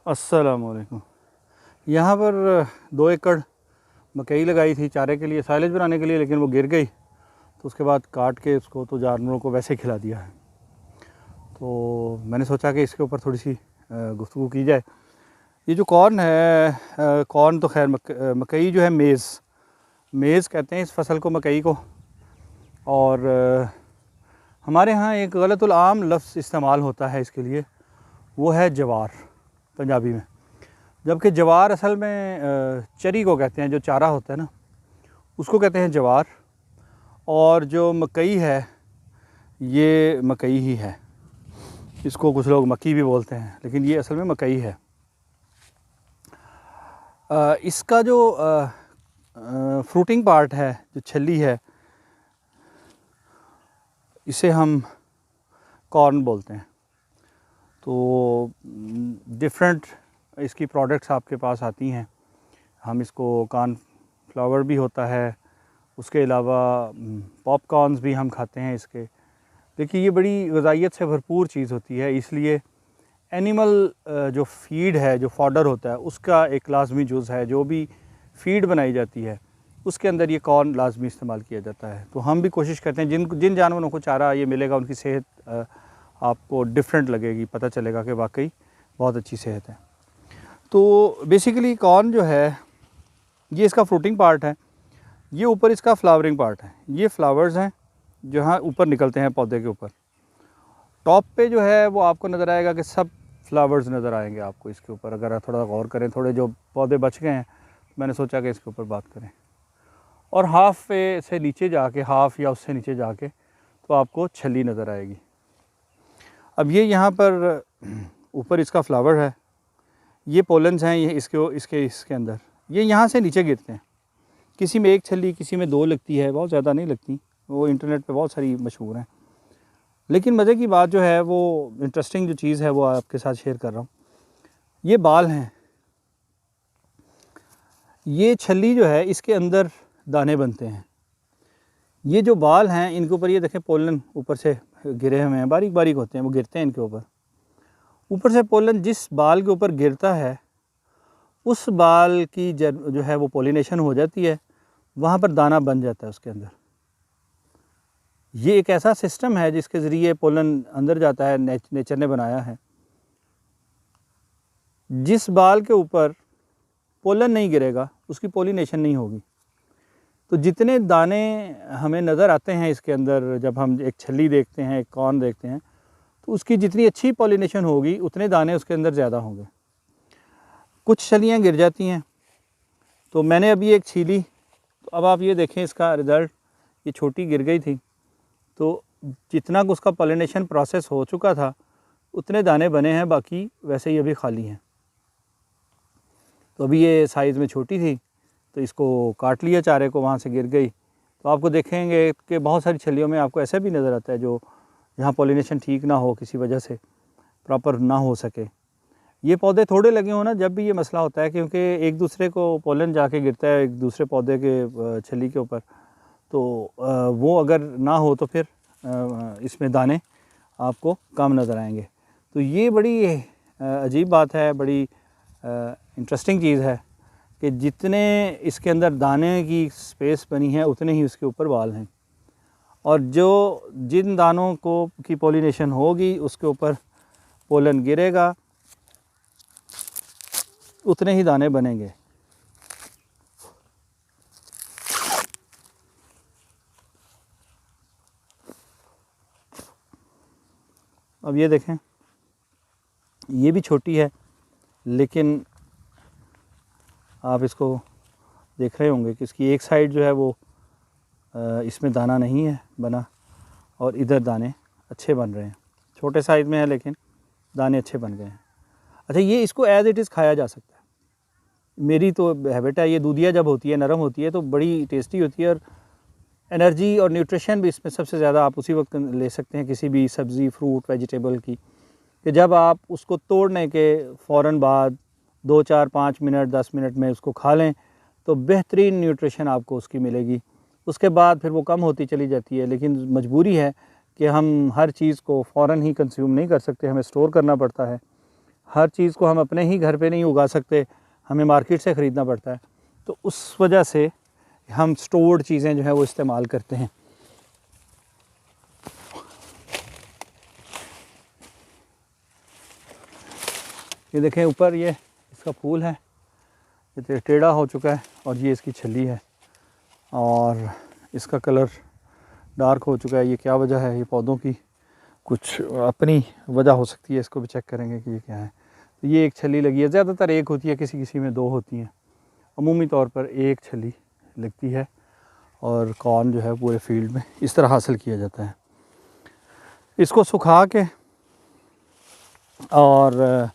अस्सलामुअलैकुम। यहाँ पर 2 एकड़ मकई लगाई थी चारे के लिए, साइलेज बनाने के लिए, लेकिन वो गिर गई। तो उसके बाद काट के उसको तो जानवरों को वैसे खिला दिया है। तो मैंने सोचा कि इसके ऊपर थोड़ी सी गुफ्तगू की जाए। ये जो कॉर्न है, कॉर्न तो खैर मकई जो है, मेज़ कहते हैं इस फसल को, मकई को। और हमारे यहाँ एक गलतुल आम लफ्ज़ इस्तेमाल होता है इसके लिए, वो है जवार पंजाबी में। जबकि जवार असल में चरी को कहते हैं, जो चारा होता है ना, उसको कहते हैं जवार। और जो मकई है ये मकई ही है। इसको कुछ लोग मक्की भी बोलते हैं, लेकिन ये असल में मकई है। इसका जो फ्रूटिंग पार्ट है, जो छल्ली है, इसे हम कॉर्न बोलते हैं। तो डिफरेंट इसकी प्रोडक्ट्स आपके पास आती हैं। हम इसको कॉर्न फ्लावर भी होता है, उसके अलावा पॉपकॉर्न्स भी हम खाते हैं इसके। देखिए, ये बड़ी ग़िज़ाइयत से भरपूर चीज़ होती है, इसलिए एनिमल जो फीड है, जो फॉडर होता है, उसका एक लाजमी जुज़ है। जो भी फीड बनाई जाती है उसके अंदर ये कॉर्न लाजमी इस्तेमाल किया जाता है। तो हम भी कोशिश करते हैं, जिन जानवरों को चारा ये मिलेगा उनकी सेहत आपको डिफरेंट लगेगी, पता चलेगा कि वाकई बहुत अच्छी सेहत है। तो बेसिकली कॉर्न जो है ये इसका फ्रूटिंग पार्ट है, ये ऊपर इसका फ्लावरिंग पार्ट है। ये फ्लावर्स हैं जहाँ ऊपर निकलते हैं पौधे के ऊपर। टॉप पे जो है वो आपको नज़र आएगा कि सब फ्लावर्स नज़र आएंगे आपको इसके ऊपर। अगर आप थोड़ा गौर करें, थोड़े जो पौधे बच गए हैं, मैंने सोचा कि इसके ऊपर बात करें। और हाफ पे से नीचे जाके, हाफ या उससे नीचे जाके, तो आपको छली नज़र आएगी। अब ये यहाँ पर ऊपर इसका फ्लावर है, ये पोलन्स हैं, ये इसके अंदर ये यहाँ से नीचे गिरते हैं। किसी में एक छली, किसी में 2 लगती है, बहुत ज़्यादा नहीं लगती। वो इंटरनेट पे बहुत सारी मशहूर हैं। लेकिन मज़े की बात जो है, वो इंटरेस्टिंग जो चीज़ है, वो आपके साथ शेयर कर रहा हूँ। ये बाल हैं, ये छली जो है, इसके अंदर दाने बनते हैं। ये जो बाल हैं, इनके ऊपर ये देखें, पोलन ऊपर से गिरे हुए हैं, बारीक बारीक होते हैं, वो गिरते हैं इनके ऊपर से पोलन जिस बाल के ऊपर गिरता है, उस बाल की जो है वो पोलिनेशन हो जाती है, वहाँ पर दाना बन जाता है उसके अंदर। ये एक ऐसा सिस्टम है जिसके ज़रिए पोलन अंदर जाता है, नेचर ने बनाया है। जिस बाल के ऊपर पोलन नहीं गिरेगा, उसकी पोलिनेशन नहीं होगी। तो जितने दाने हमें नज़र आते हैं इसके अंदर, जब हम एक छली देखते हैं, एक कॉर्न देखते हैं, तो उसकी जितनी अच्छी पोलिनेशन होगी, उतने दाने उसके अंदर ज़्यादा होंगे। कुछ छलियाँ गिर जाती हैं, तो मैंने अभी एक छीली, तो अब आप ये देखें इसका रिज़ल्ट। ये छोटी गिर गई थी, तो जितना उसका पोलिनेशन प्रोसेस हो चुका था, उतने दाने बने हैं, बाकी वैसे ही अभी खाली हैं। तो अभी ये साइज़ में छोटी थी, तो इसको काट लिया चारे को, वहाँ से गिर गई। तो आपको देखेंगे कि बहुत सारी छलियों में आपको ऐसा भी नज़र आता है, जो जहाँ पोलिनेशन ठीक ना हो, किसी वजह से प्रॉपर ना हो सके। ये पौधे थोड़े लगे हों ना, जब भी ये मसला होता है, क्योंकि एक दूसरे को पोलन जाके गिरता है एक दूसरे पौधे के छली के ऊपर। तो वो अगर ना हो तो फिर इसमें दाने आपको कम नज़र आएंगे। तो ये बड़ी अजीब बात है, बड़ी इंटरेस्टिंग चीज़ है कि जितने इसके अंदर दाने की स्पेस बनी है, उतने ही उसके ऊपर बाल हैं। और जिन दानों की पोलिनेशन होगी, उसके ऊपर पोलन गिरेगा, उतने ही दाने बनेंगे। अब ये देखें, ये भी छोटी है, लेकिन आप इसको देख रहे होंगे कि इसकी एक साइड जो है वो इसमें दाना नहीं है बना, और इधर दाने अच्छे बन रहे हैं। छोटे साइज़ में है, लेकिन दाने अच्छे बन गए हैं। अच्छा, ये इसको एज़ इट इज़ खाया जा सकता है। मेरी तो हैबिट है, ये दूधिया जब होती है, नरम होती है, तो बड़ी टेस्टी होती है। और एनर्जी और न्यूट्रिशन भी इसमें सबसे ज़्यादा आप उसी वक्त ले सकते हैं, किसी भी सब्ज़ी, फ्रूट, वेजिटेबल की, कि जब आप उसको तोड़ने के फ़ौरन बाद 2, 4, 5 मिनट, 10 मिनट में उसको खा लें, तो बेहतरीन न्यूट्रिशन आपको उसकी मिलेगी। उसके बाद फिर वो कम होती चली जाती है, लेकिन मजबूरी है कि हम हर चीज़ को फ़ौरन ही कंज्यूम नहीं कर सकते, हमें स्टोर करना पड़ता है। हर चीज़ को हम अपने ही घर पे नहीं उगा सकते, हमें मार्केट से ख़रीदना पड़ता है। तो उस वजह से हम स्टोर्ड चीज़ें जो है वो इस्तेमाल करते हैं। ये देखें ऊपर ये इसका फूल है, ये टेढ़ा हो चुका है और ये इसकी छली है और इसका कलर डार्क हो चुका है। ये क्या वजह है? ये पौधों की कुछ अपनी वजह हो सकती है, इसको भी चेक करेंगे कि ये क्या है। तो ये एक छली लगी है, ज़्यादातर एक होती है, किसी किसी में 2 होती हैं, अमूमी तौर पर एक छली लगती है और कॉर्न जो है पूरे फील्ड में इस तरह हासिल किया जाता है। इसको सुखा के और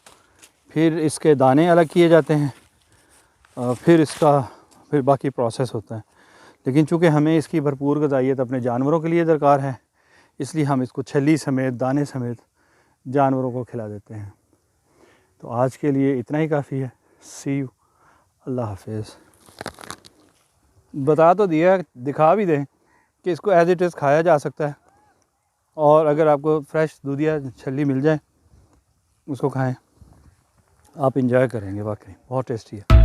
फिर इसके दाने अलग किए जाते हैं, फिर बाकी प्रोसेस होता है। लेकिन चूँकि हमें इसकी भरपूर ग़िज़ाइयत अपने जानवरों के लिए दरकार है, इसलिए हम इसको छली समेत दाने समेत जानवरों को खिला देते हैं। तो आज के लिए इतना ही काफ़ी है। सी यू, अल्लाह हाफिज़। बता तो दिया, दिखा भी दें कि इसको एज़ इट इज़ खाया जा सकता है, और अगर आपको फ्रेश दूधिया छली मिल जाए उसको खाएं, आप इंजॉय करेंगे, वाकई बहुत टेस्टी है।